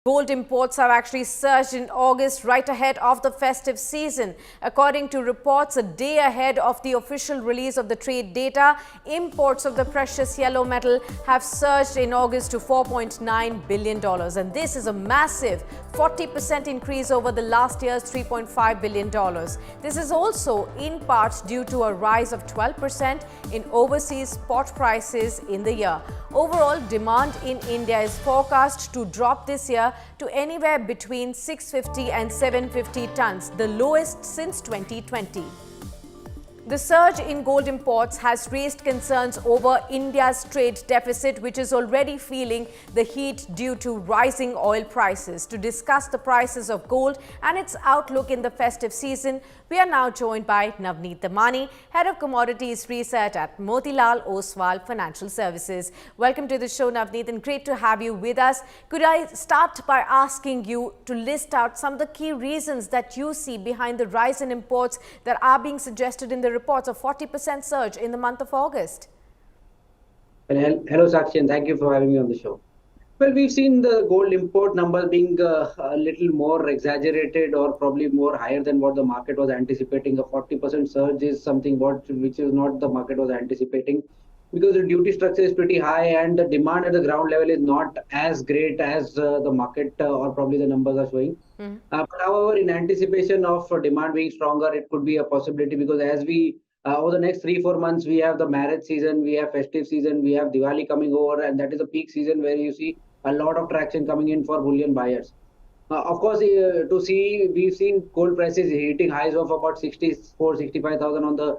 Gold imports have actually surged in August right ahead of the festive season. According to reports, a day ahead of the official release of the trade data, imports of the precious yellow metal have surged in August to $4.9 billion. And this is a massive 40% increase over the last year's $3.5 billion. This is also in part due to a rise of 12% in overseas spot prices in the year. Overall, demand in India is forecast to drop this year to anywhere between 650 and 750 tons, the lowest since 2020. The surge in gold imports has raised concerns over India's trade deficit, which is already feeling the heat due to rising oil prices. To discuss the prices of gold and its outlook in the festive season, we are now joined by Navneet Damani, Head of Commodities Research at Motilal Oswal Financial Services. Welcome to the show, Navneet, and great to have you with us. Could I start by asking you to list out some of the key reasons that you see behind the rise in imports that are being suggested in the reports of 40% surge in the month of August? Hello, Sakshi, and thank you for having me on the show. Well, we've seen the gold import numbers being a little more exaggerated or probably more higher than what the market was anticipating. A 40% surge is something which is not the market was anticipating, because the duty structure is pretty high and the demand at the ground level is not as great as the market or probably the numbers are showing. But however, in anticipation of demand being stronger, it could be a possibility, because as we over the next 3 4 months, we have the marriage season, we have festive season, we have Diwali coming over, and that is a peak season where you see a lot of traction coming in for bullion buyers. Of course, we've seen gold prices hitting highs of about 64, 65,000 on the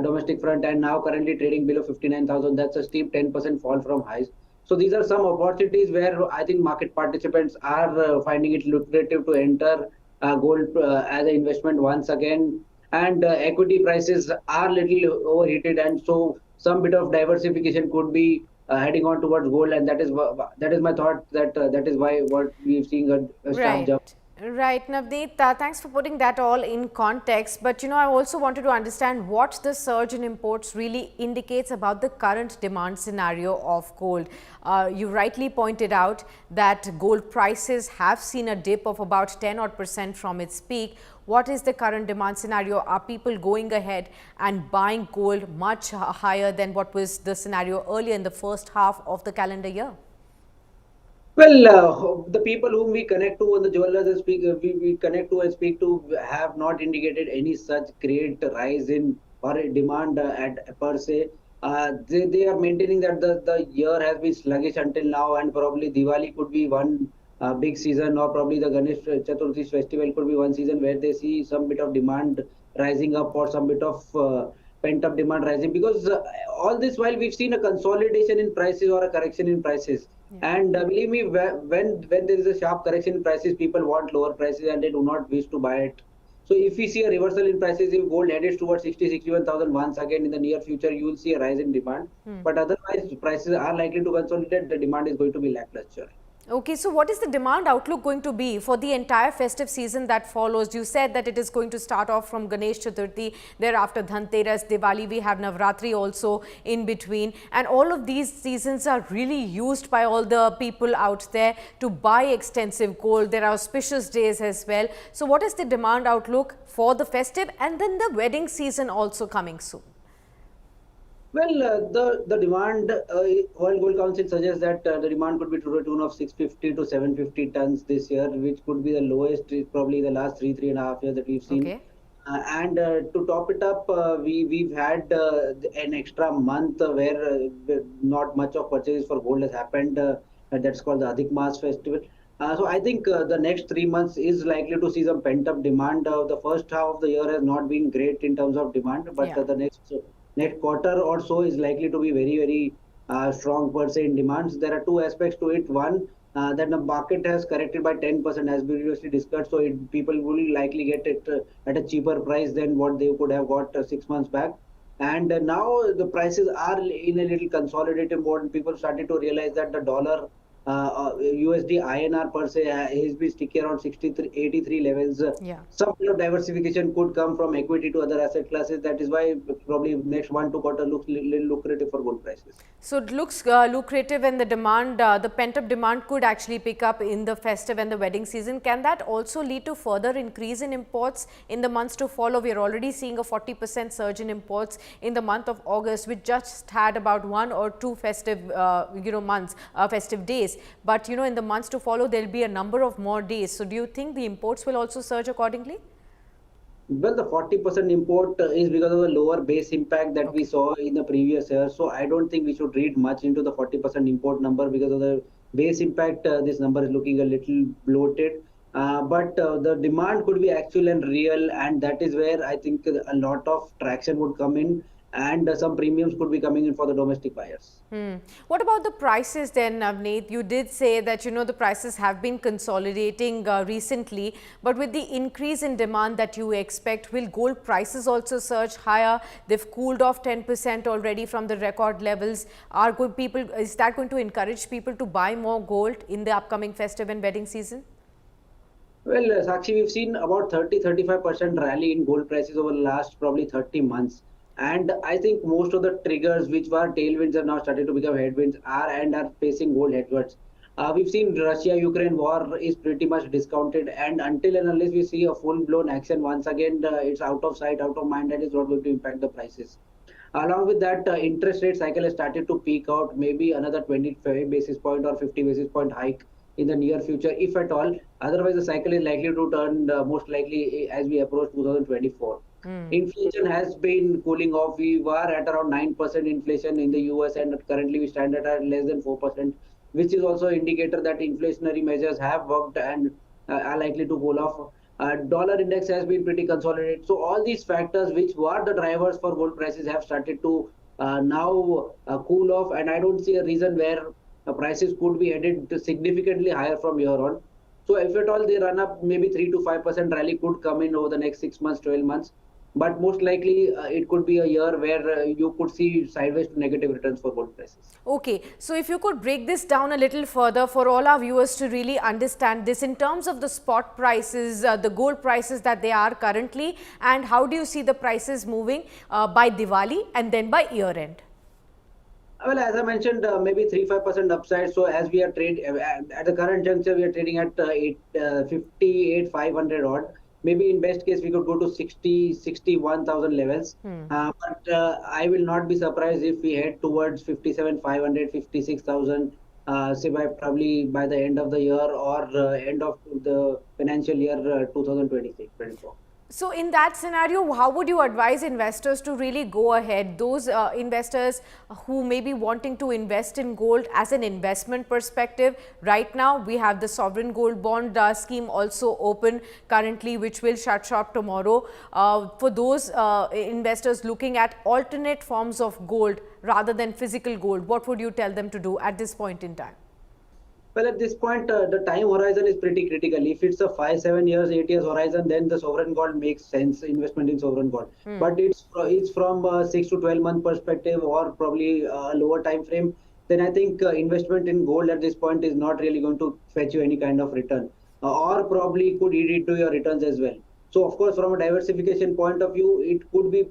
domestic front, and now currently trading below 59,000. That's a steep 10% fall from highs. So these are some opportunities where I think market participants are finding it lucrative to enter gold as an investment once again. And equity prices are little overheated, and so some bit of diversification could be heading on towards gold, and that is my thought, that is why what we've seen a sharp jump. Right. Right, Navneet, thanks for putting that all in context. But, I also wanted to understand what the surge in imports really indicates about the current demand scenario of gold. You rightly pointed out that gold prices have seen a dip of about 10 odd percent from its peak. What is the current demand scenario? Are people going ahead and buying gold much higher than what was the scenario earlier in the first half of the calendar year? Well, the people whom we connect to and the jewelers that we connect to and speak to have not indicated any such great rise in or demand at per se. They are maintaining that the year has been sluggish until now, and probably Diwali could be one big season, or probably the Ganesh Chaturthi festival could be one season where they see some bit of demand rising up, or some bit of pent up demand rising, because all this while we've seen a consolidation in prices or a correction in prices. Yeah. And believe me, when there is a sharp correction in prices, people want lower prices and they do not wish to buy it. So if we see a reversal in prices, if gold heads towards 60, 61,000 once again in the near future, you will see a rise in demand. But otherwise, prices are likely to consolidate. The demand is going to be lackluster. Okay, so what is the demand outlook going to be for the entire festive season that follows? You said that it is going to start off from Ganesh Chaturthi, thereafter Dhanteras, Diwali, we have Navratri also in between. And all of these seasons are really used by all the people out there to buy extensive gold. There are auspicious days as well. So what is the demand outlook for the festive and then the wedding season also coming soon? Well, the demand, World Gold Council suggests that the demand could be to the tune of 650 to 750 tons this year, which could be the lowest probably the last 3.5 years that we've seen. Okay. And to top it up, we've had an extra month where not much of purchases for gold has happened. That's called the Adhik Maas festival. So I think the next 3 months is likely to see some pent up demand. The first half of the year has not been great in terms of demand, but Yeah. the next quarter or so is likely to be very, very strong per se in demands. There are two aspects to it. One, that the market has corrected by 10% as previously discussed, so people will likely get it at a cheaper price than what they could have got 6 months back. And now the prices are in a little consolidated mode, and people started to realize that the dollar USD INR per se has been sticky around 63, 83 levels. Yeah. Some kind of diversification could come from equity to other asset classes. That is why probably next 1 2 quarter looks little lucrative for gold prices. So it looks lucrative, and the demand, the pent-up demand could actually pick up in the festive and the wedding season. Can that also lead to further increase in imports in the months to follow? We are already seeing a 40% surge in imports in the month of August, which just had about 1 or 2 festive, months, festive days. But, in the months to follow, there will be a number of more days. So do you think the imports will also surge accordingly? Well, the 40% import is because of the lower base impact that we Okay. saw in the previous year. So I don't think we should read much into the 40% import number because of the base impact. This number is looking a little bloated. But the demand could be actual and real, and that is where I think a lot of traction would come in, and some premiums could be coming in for the domestic buyers. What about the prices then, Navneet? You did say that, the prices have been consolidating recently, but with the increase in demand that you expect, will gold prices also surge higher? They've cooled off 10% already from the record levels. Is that going to encourage people to buy more gold in the upcoming festive and wedding season? Well, Sakshi, we've seen about 30-35% rally in gold prices over the last probably 30 months. And I think most of the triggers which were tailwinds are now starting to become headwinds are facing gold headwinds. We've seen Russia-Ukraine war is pretty much discounted, and until and unless we see a full-blown action once again, it's out of sight, out of mind, and it's not going to impact the prices. Along with that, interest rate cycle has started to peak out, maybe another 25 basis point or 50 basis point hike in the near future, if at all. Otherwise, the cycle is likely to turn most likely as we approach 2024. Inflation has been cooling off. We were at around 9% inflation in the US, and currently we stand at less than 4%, which is also an indicator that inflationary measures have worked and are likely to cool off. Dollar index has been pretty consolidated. So all these factors, which were the drivers for gold prices, have started to now cool off, and I don't see a reason where prices could be headed to significantly higher from here on. So if at all they run up, maybe 3 to 5% rally could come in over the next 6 months, 12 months. But most likely, it could be a year where you could see sideways to negative returns for gold prices. Okay, so if you could break this down a little further for all our viewers to really understand this in terms of the spot prices, the gold prices that they are currently, and how do you see the prices moving by Diwali and then by year end? Well, as I mentioned, maybe 3-5% upside. So as we are at the current juncture, we are trading at 58,500 odd. Maybe in best case, we could go to 61,000 levels. But I will not be surprised if we head towards 57,500, 56,000, say probably by the end of the year or end of the financial year 2026-24. So in that scenario, how would you advise investors to really go ahead? Those investors who may be wanting to invest in gold as an investment perspective. Right now, we have the sovereign gold bond scheme also open currently, which will shut shop tomorrow. For those investors looking at alternate forms of gold rather than physical gold, what would you tell them to do at this point in time? Well, at this point, the time horizon is pretty critical. If it's a 5-7 years, 8 years horizon, then the sovereign gold makes sense. Investment in sovereign gold, but it's from a 6 to 12 month perspective or probably a lower time frame. Then I think investment in gold at this point is not really going to fetch you any kind of return, or probably could eat into your returns as well. So, of course, from a diversification point of view, it could be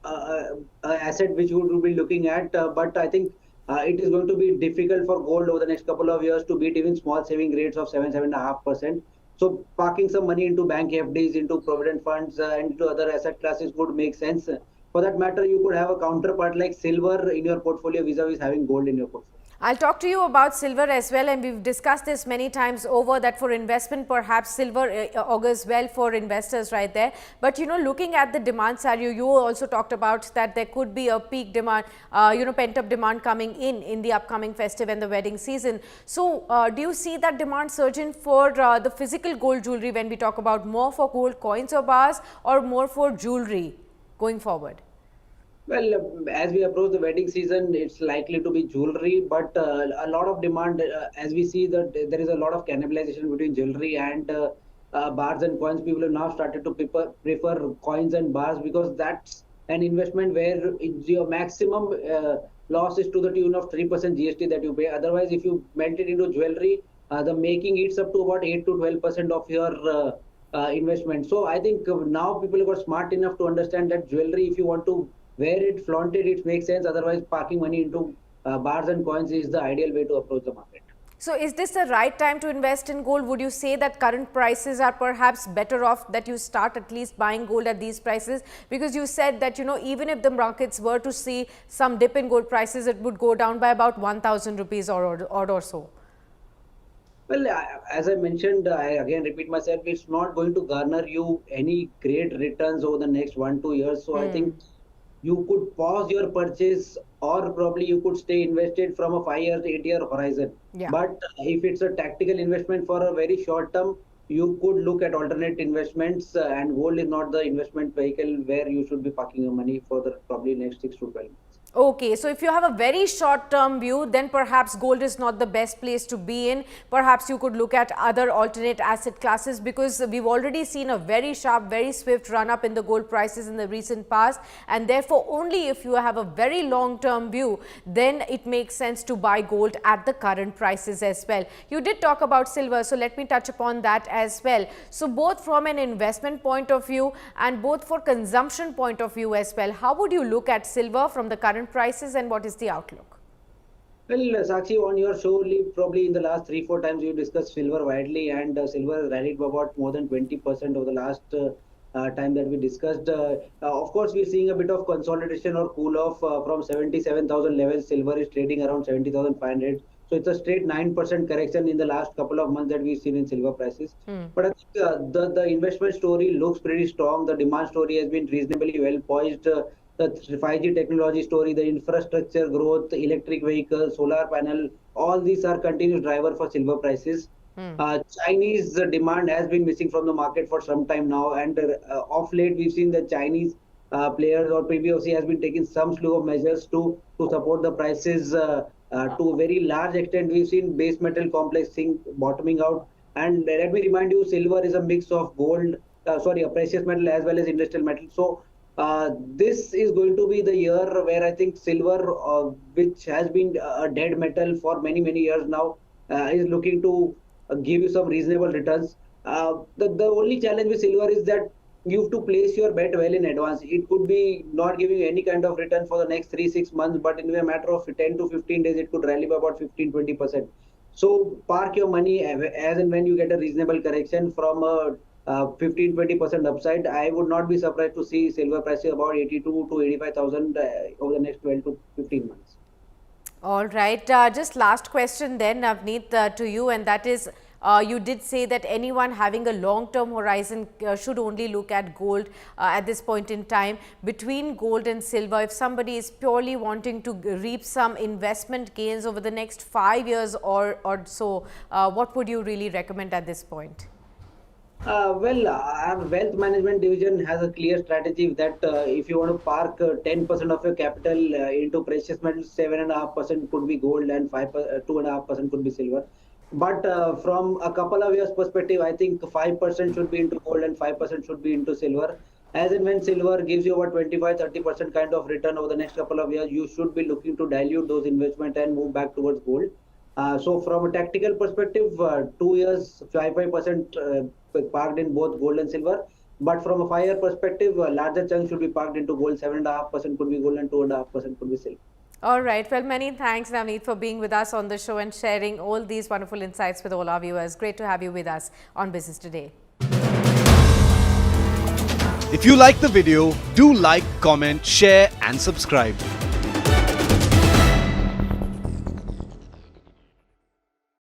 a asset which we would be looking at. But I think it is going to be difficult for gold over the next couple of years to beat even small saving rates of 7.5%. So parking some money into bank FDs, into provident funds, and into other asset classes would make sense. For that matter, you could have a counterpart like silver in your portfolio vis-a-vis having gold in your portfolio. I'll talk to you about silver as well, and we've discussed this many times over that for investment, perhaps silver augurs well for investors right there. But, looking at the demand scenario, you also talked about that there could be a peak demand, pent-up demand coming in the upcoming festive and the wedding season. So, do you see that demand surging for the physical gold jewelry when we talk about more for gold coins or bars, or more for jewelry going forward? Well, as we approach the wedding season, it's likely to be jewelry, but a lot of demand, as we see that there is a lot of cannibalization between jewelry and bars and coins. People have now started to prefer coins and bars because that's an investment where it's your maximum loss is to the tune of 3% GST that you pay. Otherwise, if you melt it into jewelry, the making eats up to about 8 to 12% of your investment. So I think now people have got smart enough to understand that jewelry, if you want to wear it, flaunt it, it makes sense. Otherwise, parking money into bars and coins is the ideal way to approach the market. So is this the right time to invest in gold? Would you say that current prices are perhaps better off that you start at least buying gold at these prices? Because you said that, even if the markets were to see some dip in gold prices, it would go down by about 1,000 rupees or so. Well, as I mentioned, I again repeat myself, it's not going to garner you any great returns over the next 1-2 years. So I think you could pause your purchase, or probably you could stay invested from a 5 year, 8 year horizon. Yeah. But if it's a tactical investment for a very short term, you could look at alternate investments, and gold is not the investment vehicle where you should be parking your money for the probably next 6 to 12 months. Okay, so if you have a very short term view, then perhaps gold is not the best place to be in. Perhaps you could look at other alternate asset classes, because we've already seen a very sharp, very swift run up in the gold prices in the recent past, and therefore only if you have a very long term view, then it makes sense to buy gold at the current prices as well. You did talk about silver, so let me touch upon that as well. So both from an investment point of view and both for consumption point of view as well, how would you look at silver from the current prices, and what is the outlook? Well, Sakshi, on your show, probably in the last 3-4 times you discussed silver widely, and silver rallied by about more than 20% over the last time that we discussed. Of course, we're seeing a bit of consolidation or cool off from 77,000 levels. Silver is trading around 70,500. So it's a straight 9% correction in the last couple of months that we've seen in silver prices. But I think the investment story looks pretty strong. The demand story has been reasonably well poised. The 5G technology story, the infrastructure growth, the electric vehicles, solar panel, all these are continuous driver for silver prices. Chinese demand has been missing from the market for some time now, and of late we've seen that Chinese players or PBOC has been taking some slew of measures to support the prices to a very large extent. We've seen base metal complex thing bottoming out, and let me remind you, silver is a mix of gold, a precious metal as well as industrial metal. So this is going to be the year where I think silver, which has been a dead metal for many years now, is looking to give you some reasonable returns. The only challenge with silver is that you have to place your bet well in advance. It could be not giving you any kind of return for the next 3-6 months, but in a matter of 10 to 15 days, it could rally by about 15-20%. So park your money as and when you get a reasonable correction from a 15-20% upside. I would not be surprised to see silver prices about 82 to 85,000 over the next 12 to 15 months. All right, just last question then, Navneet, to you, and that is, you did say that anyone having a long-term horizon should only look at gold at this point in time. Between gold and silver, if somebody is purely wanting to reap some investment gains over the next 5 years or so, what would you really recommend at this point? Well, our wealth management division has a clear strategy that if you want to park 10% of your capital into precious metals, 7.5% could be gold and 2.5% could be silver. But from a couple of years perspective, I think 5% should be into gold and 5% should be into silver. As and when silver gives you about 25-30% kind of return over the next couple of years, you should be looking to dilute those investment and move back towards gold. So from a tactical perspective, 2 years, 5% parked in both gold and silver. But from a 5 year perspective, a larger chunk should be parked into gold. 7.5% could be gold and 2.5% could be silver. All right. Well, many thanks, Navneet, for being with us on the show and sharing all these wonderful insights with all our viewers. Great to have you with us on Business Today. If you like the video, do like, comment, share and subscribe.